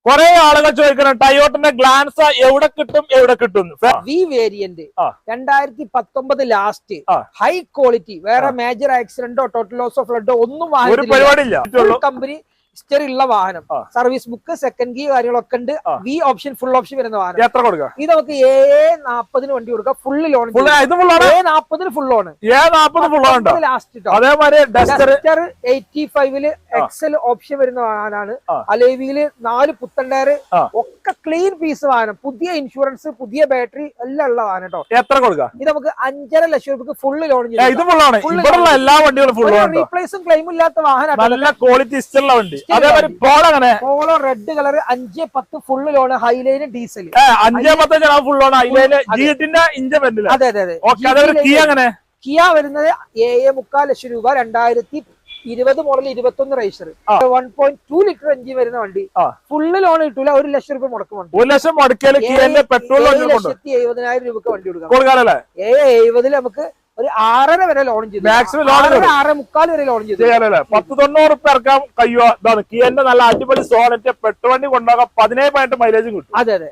കുറെ ആളുകൾ ചോദിക്കണം ടയോട്ടന്റെ ഗ്ലാൻസ എവിടെ കിട്ടും V variant 2019 last high quality, വേറെ മേജർ ആക്സിഡന്റോ ടോട്ടൽ ലോസ് ഓഫ് ഫ്ലഡോ ഒന്നും ഒരു പരിപാടിയില്ല. കമ്പനി ഹിസ്റ്ററി ഉള്ള വാഹനം, സർവീസ് ബുക്ക്, സെക്കൻഡ് കീ കാര്യങ്ങളൊക്കെ ഉണ്ട്. വി ഓപ്ഷൻ ഫുൾ ഓപ്ഷൻ വരുന്ന വാഹനം. എത്ര കൊടുക്കാം? ഇത് നമുക്ക് A40 വണ്ടി കൊടുക്കാം. Full loan A40 full loan last. അതേമാതിരി 85 എക്സൽ ഓപ്ഷൻ വരുന്ന വാഹനമാണ്. അലേവിയില് 4 പുത്തൻ ടയർ, ഒക്കെ ക്ലീൻ പീസ് വാഹനം, പുതിയ ഇൻഷുറൻസ്, പുതിയ ബാറ്ററി എല്ലാം ഉള്ള വാഹനം കേട്ടോ. എത്ര കൊടുക്കാം? ഇത് നമുക്ക് 5.5 ലക്ഷം രൂപയ്ക്ക് ഫുള്ള് ലോൺ എല്ലാ വണ്ടികളും റീപ്ലേസും ക്ലെയിമും ഇല്ലാത്ത വാഹനം. നല്ല ക്വാളിറ്റി ഇഷ്ടമുള്ള വണ്ടി. അതേമാതിരി Polo red colour 5.10 full loan, Highline diesel 5.10 full loan. Highline ജീട്ടിന്റെ ഇഞ്ചൻ വരുന്നില്ല. അതെ അതെ അതെ. കിയ വരുന്നത് 7.25 ലക്ഷം രൂപ, 2020 മോഡൽ 21 റേസർ, 1.2 ലിറ്റർ എഞ്ചിൻ വരുന്ന വണ്ടി. ഫുള്ള് ലോൺ കിട്ടൂല, 1 ലക്ഷം രൂപ മുടക്കുന്നുണ്ട്. 1 ലക്ഷം മുടക്കിയാൽ പെട്രോൾ 7,70,000 രൂപക്ക് വണ്ടി കൊടുക്കാം. 70 നമുക്ക് ഒരു 6.5 വരെ ലോൺ ചെയ്തു, മാക്സിമം ലോൺ 6.25 വരെ ലോൺ ചെയ്തു. 10-90 ഉറുപ്പിക ഇറക്കാൻ കഴിയുക. ഇതാണ് കിയന്റെ നല്ല അടിപൊളി സോണറ്റ് പെട്രോൾ വണ്ടി കൊണ്ടുപോകാൻ 17 മൈലേജും കിട്ടും. അതെ അതെ.